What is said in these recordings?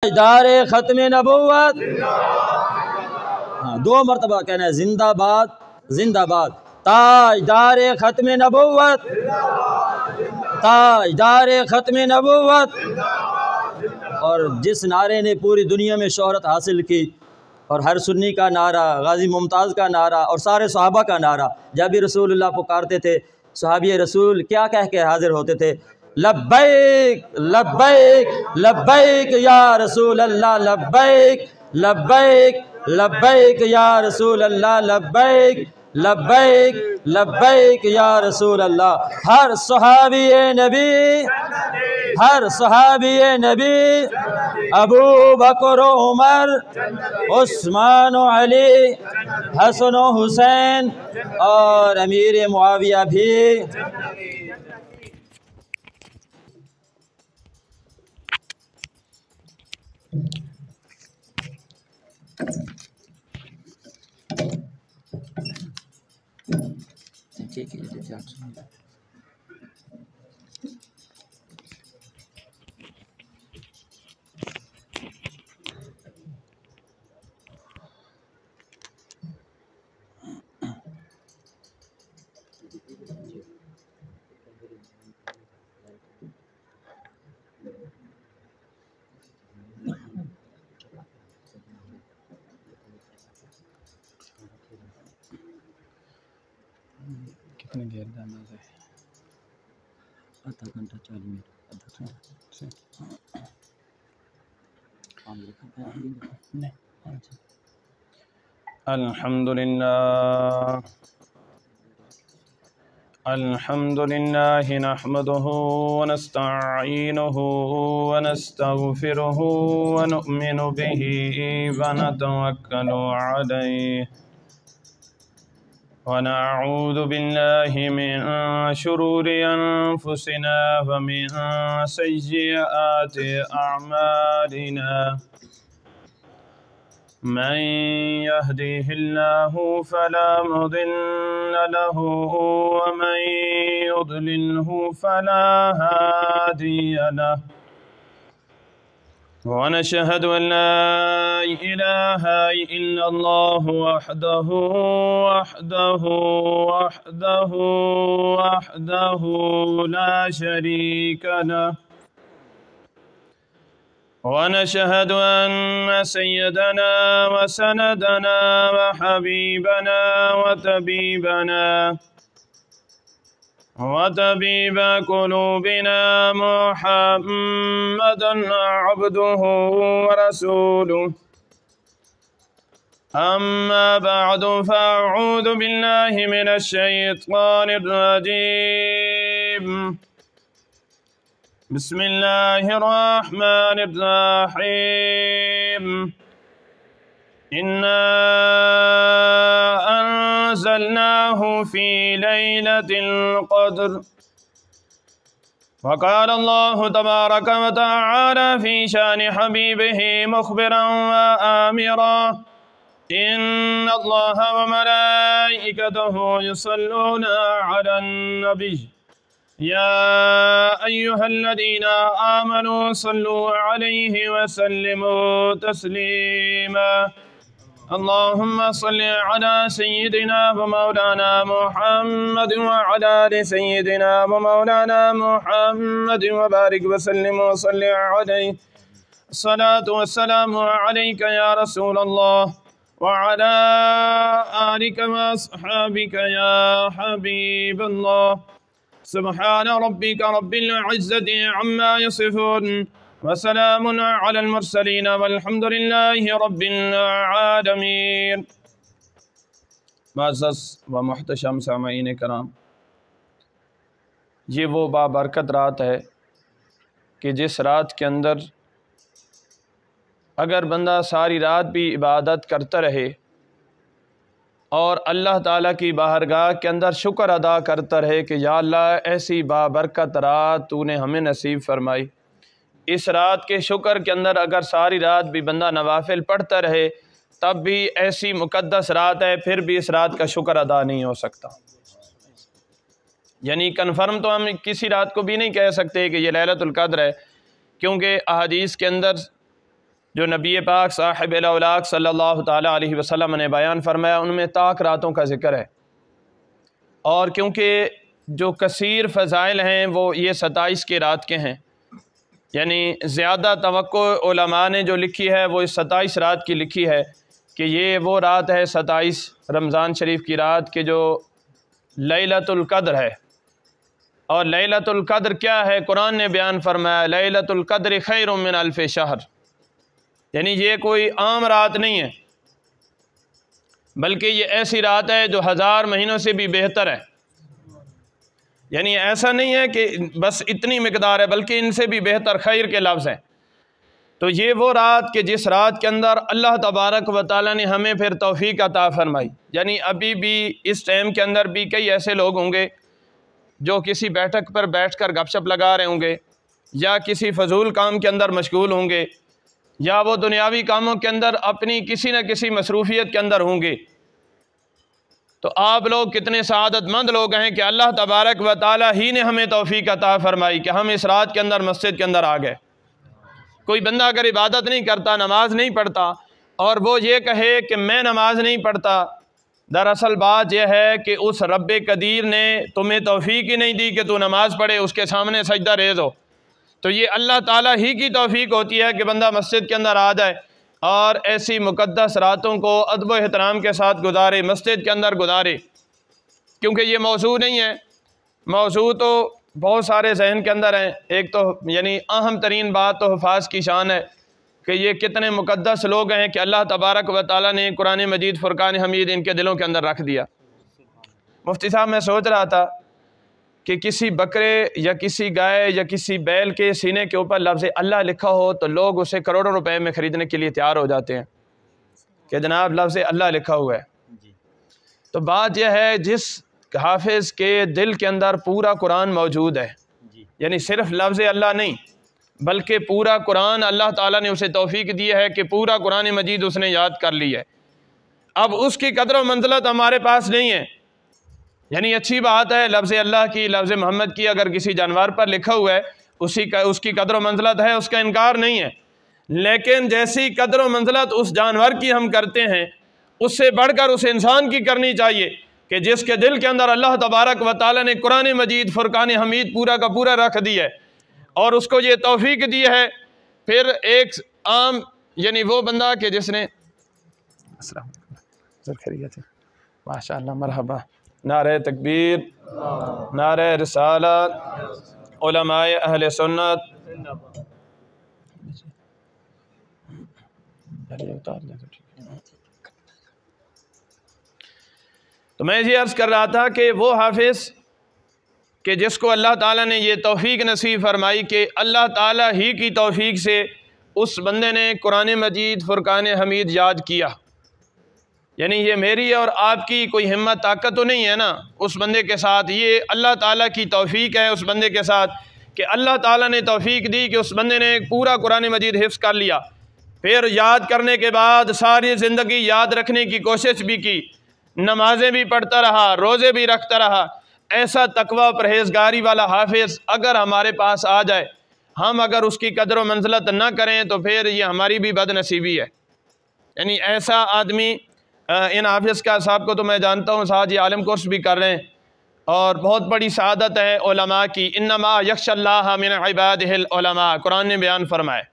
ताजदारे ख़त्म नबुव्वत। हाँ, 2 मरतबा कहना है, जिंदाबाद जिंदाबाद। ताजदारे ख़त्म नबुव्वत, ताजदारे ख़त्म नबुव्वत। और जिस नारे ने पूरी दुनिया में शोहरत हासिल की, और हर सुन्नी का नारा, गाजी मुमताज़ का नारा और सारे सहाबा का नारा, जब भी रसूलुल्लाह पुकारते थे सहाबी रसूल क्या कह के हाजिर होते थे? लब्बैक लब्बैक लब्बैक या रसूल अल्लाह, लब्बैक लब्बैक लब्बैक या रसूल अल्लाह, लब्बैक लब्बैक लब्बैक या रसूल अल्लाह। हर सहाबी नबी, हर सहाबी नबी, अबू बकर उमर, उस्मान अली, हसन हुसैन और अमीर मुआविया भी। कितने देर जाना है? आधा घंटा 40 मिनट। अल्हम्दुलिल्लाह अल्हम्दुलिल्लाह नहमदुहु व नस्तईनुहु व नस्तगफिरुहु व नु'मिनु बिही व नतवक्कलु अलैहि व नऊज़ु बिल्लाहि मिन शुरूरि अनफुसिना व मिन सय्यिआति अअमालिना। मन यहदिहिल्लाहु फला मुदिल्ल लहु व मन युद्लिल्हु फला हादिय लहु। व नशहदु अन ला इलाहा इल्लल्लाहु वहदहु वहदहु वहदहु वहदहु ला शरीक लहु। ونشهد أن سيدنا وسندنا وحبيبنا وطبيب قلوبنا محمدا عبده ورسوله. أما بعد فأعوذ بالله من الشيطان الرجيم. بسم الله الرحمن الرحيم. إنا أنزلناه في ليلة القدر. وقال الله تبارك وتعالى في شان حبيبه مخبرا وآمرا: إن الله وملائكته يصلون على النبي يا أيها الذين آمنوا صلوا عليه وسلموا تسليما. اللهم صل على سيدنا ومولانا محمد وعلى آل سيدنا ومولانا محمد وبارك وسلم وصل عليه. الصلاة والسلام عليك يا رسول الله وعلى آلك وأصحابك يا حبيب الله. سبحان ربك रब्बिल इज़्ज़ति अम्मा यसिफ़ून व सलामुन अलल मुरसलीन वल्हम्दुलिल्लाहि रब्बिल आलमीन। मुअज़्ज़ज़ व मुहतशम सामईन कराम, ये वो बाबरकत रात है कि जिस रात के अंदर अगर बंदा सारी रात भी इबादत करता रहे और अल्लाह ताला की बारगाह के अंदर शुक्र अदा करता रहे कि या अल्लाह ऐसी बाबरकत रात तूने हमें नसीब फरमाई। इस रात के शुक्र के अंदर अगर सारी रात भी बंदा नवाफिल पढ़ता रहे तब भी ऐसी मुक़द्दस रात है, फिर भी इस रात का शुक्र अदा नहीं हो सकता। यानी कन्फर्म तो हम किसी रात को भी नहीं कह सकते कि ये लैलतुल क़द्र है, क्योंकि अहादीस के अंदर जो नबी पाक साहिब औलाक सल्लल्लाहु ताला अलैहि वसल्लम ने बयान फरमाया, उनमें ताक रातों का ज़िक्र है। और क्योंकि जो कसीर फ़ज़ाइल हैं वो ये 27 की रात के हैं, यानी ज़्यादा तवक्को उलमा ने जो लिखी है वो इस 27 रात की लिखी है कि ये वो रात है 27 रमज़ान शरीफ की रात के जो लैलतुल क़द्र है। और लैलतुल क़द्र क्या है? कुरान ने बयान फरमाया लैलतुल क़द्र खैरुम मिन अल्फ़ि शहर, यानी ये कोई आम रात नहीं है, बल्कि ये ऐसी रात है जो 1000 महीनों से भी बेहतर है। यानी ऐसा नहीं है कि बस इतनी मिकदार है, बल्कि इनसे भी बेहतर खैर के लफ्ज़ हैं। तो ये वो रात कि जिस रात के अंदर अल्लाह तबारक व तआला ने हमें फिर तौफ़ीक अता फरमाई। यानी अभी भी इस टाइम के अंदर भी कई ऐसे लोग होंगे जो किसी बैठक पर बैठकर गपशप लगा रहे होंगे, या किसी फजूल काम के अंदर मशगूल होंगे, या वो दुनियावी कामों के अंदर अपनी किसी न किसी मसरूफियत के अंदर होंगे। तो आप लोग कितने सआदतमंद लोग हैं कि अल्लाह तबारक व तआला ही ने हमें तौफ़ीक अता फरमाई कि हम इस रात के अंदर मस्जिद के अंदर आ गए। कोई बंदा अगर इबादत नहीं करता, नमाज नहीं पढ़ता, और वो ये कहे कि मैं नमाज नहीं पढ़ता, दरअसल बात यह है कि उस रब्बे कदीर ने तुम्हें तौफ़ीक ही नहीं दी कि तू नमाज पढ़े, उसके सामने सजदा रेज़ हो। तो ये अल्लाह ताला ही की तौफ़ीक होती है कि बंदा मस्जिद के अंदर आ जाए और ऐसी मुक़द्दस रातों को अदब एहतराम के साथ गुजारे, मस्जिद के अंदर गुजारे। क्योंकि ये मौजू नहीं है, मौजू तो बहुत सारे जहन के अंदर हैं। एक तो यानी अहम तरीन बात तो हुफ़ाज़ की शान है कि ये कितने मुक़द्दस लोग हैं कि अल्लाह तबारक व तआला ने कुरान मजीद फ़ुरक़ान हमीद इनके दिलों के अंदर रख दिया। मुफ्ती साहब, मैं सोच रहा था कि किसी बकरे या किसी गाय या किसी बैल के सीने के ऊपर लफ्ज़ अल्लाह लिखा हो तो लोग उसे करोड़ों रुपए में ख़रीदने के लिए तैयार हो जाते हैं कि जनाब लफ्ज़ अल्लाह लिखा हुआ है। तो बात यह है, जिस हाफिज़ के दिल के अंदर पूरा कुरान मौजूद है, यानी सिर्फ लफ्ज़ अल्लाह नहीं बल्कि पूरा कुरान, अल्लाह ताला ने उसे तौफ़ीक दी है कि पूरा कुरान मजीद उसने याद कर ली है। अब उसकी कदर व मंज़लत हमारे पास नहीं है। यानी अच्छी बात है लफ्ज़ अल्लाह की, लफ्ज़ मोहम्मद की अगर किसी जानवर पर लिखा हुआ है उसकी कदर व मंज़लत है, उसका इनकार नहीं है। लेकिन जैसी कदर व मंज़लत उस जानवर की हम करते हैं, उससे बढ़कर उस इंसान की करनी चाहिए कि जिसके दिल के अंदर अल्लाह तबारक व तआला ने कुरान मजीद फ़ुरक़ान हमीद पूरा का पूरा रख दिया है और उसको ये तौफ़ीक दी है। फिर एक आम यानी वो बंदा कि जिसने माशाअल्लाह मरहबा, नारे तकबीर, नारे रिसालत, उलमाए अहले सुन्नत। तो मैं ये अर्ज़ कर रहा था कि वो हाफिज़ कि जिसको अल्लाह ताला ने ये तौफ़ीक नसीब फरमाई कि अल्लाह ताला ही की तौफ़ीक से उस बंदे ने कुरान मजीद फ़ुरक़ान हमीद याद किया। यानी ये मेरी और आपकी कोई हिम्मत ताकत तो नहीं है ना उस बंदे के साथ, ये अल्लाह ताला की तौफ़ीक है उस बंदे के साथ कि अल्लाह ताला ने तौफ़ीक दी कि उस बंदे ने पूरा कुरान मजीद हिफ्ज़ कर लिया। फिर याद करने के बाद सारी ज़िंदगी याद रखने की कोशिश भी की, नमाज़ें भी पढ़ता रहा, रोज़े भी रखता रहा। ऐसा तकवा परहेज़गारी वाला हाफिज़ अगर हमारे पास आ जाए, हम अगर उसकी कदर व मंज़लत न करें तो फिर ये हमारी भी बदनसीबी है। यानी ऐसा आदमी, इन हाफिज़ का साहब को तो मैं जानता हूँ, साहब ये आलम कोर्स भी कर रहे हैं और बहुत बड़ी सआदत है उलमा की। इन्नमा यख्शल्लाह मिन इबादिहिल उलमा, कुरान ने बयान फरमाए।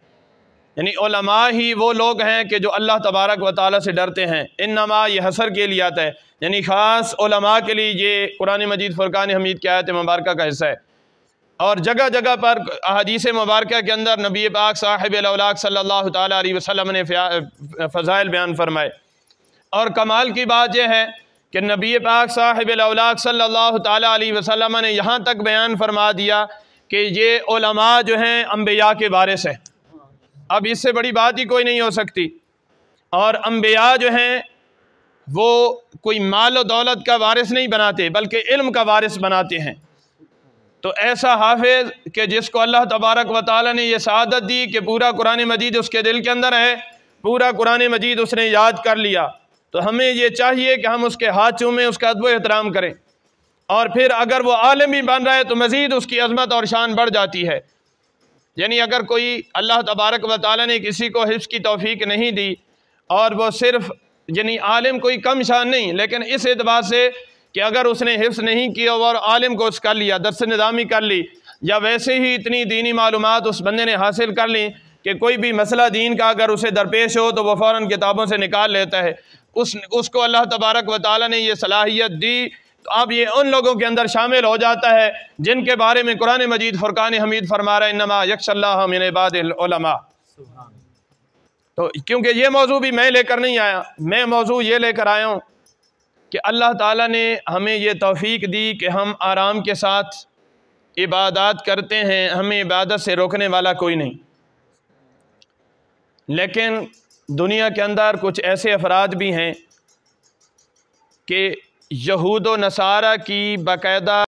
यानी उलमा ही वो लोग हैं कि जो अल्लाह तबारक व तआला से डरते हैं। इन्नमा ये हसर के लिए आता है, यानी ख़ास उलमा के लिए ये कुरान मजीद फ़ुरक़ान हमीद की आयत मुबारक का हिस्सा है। और जगह जगह पर अहादीस मुबारक के अंदर नबी पाक साहिब औलाक सल्लल्लाहु ताला अलैहि वसल्लम ने फ़ज़ाइल बयान फरमाए। और कमाल की बात यह है कि नबी पाक साहिब औलाक सल्लल्लाहु ताला अलैहि वसल्लम ने यहाँ तक बयान फरमा दिया कि ये उलमा जो हैं अम्बिया के वारिस हैं। अब इससे बड़ी बात ही कोई नहीं हो सकती। और अम्बिया जो हैं वो कोई माल और दौलत का वारिस नहीं बनाते बल्कि इल्म का वारिस बनाते हैं। तो ऐसा हाफिज़ कि जिसको अल्लाह तबारक व तआला ने यह सआदत दी कि पूरा कुरान मजीद उसके दिल के अंदर है, पूरा कुरान मजीद उसने याद कर लिया, तो हमें ये चाहिए कि हम उसके हाथ चूमें, उसका अदब एहतराम करें। और फिर अगर वो आलिम भी बन रहा है तो मज़ीद उसकी अज़मत और शान बढ़ जाती है। यानी अगर कोई अल्लाह तबारक व तआला ने किसी को हिफ्ज़ की तौफीक नहीं दी और वो सिर्फ़ यानी आलिम कोई कम शान नहीं, लेकिन इस एतबार से कि अगर उसने हिफ्ज़ नहीं किया और आलिम को कर लिया, दर्स निज़ामी कर ली, या वैसे ही इतनी दीनी मालूमात उस बंदे ने हासिल कर ली कि कोई भी मसला दीन का अगर उसे दरपेश हो तो वह फ़ौरन किताबों से निकाल लेता है, उसको अल्लाह तबारक व तआला ने ये सलाहियत दी, तो अब ये उन लोगों के अंदर शामिल हो जाता है जिनके बारे में कुरान मजीद फुरकान हमीद फरमा रहा है, इन्नमा यख्शल्लाह मिन इबादिल उलमा। तो क्योंकि ये मौजू भी मैं लेकर नहीं आया, मैं मौजू ये लेकर आया हूँ कि अल्लाह ताला ने हमें ये तौफीक दी कि हम आराम के साथ इबादत करते हैं, हमें इबादत से रोकने वाला कोई नहीं। लेकिन दुनिया के अंदर कुछ ऐसे अफराद भी हैं कि यहूद व नसारा की बाकायदा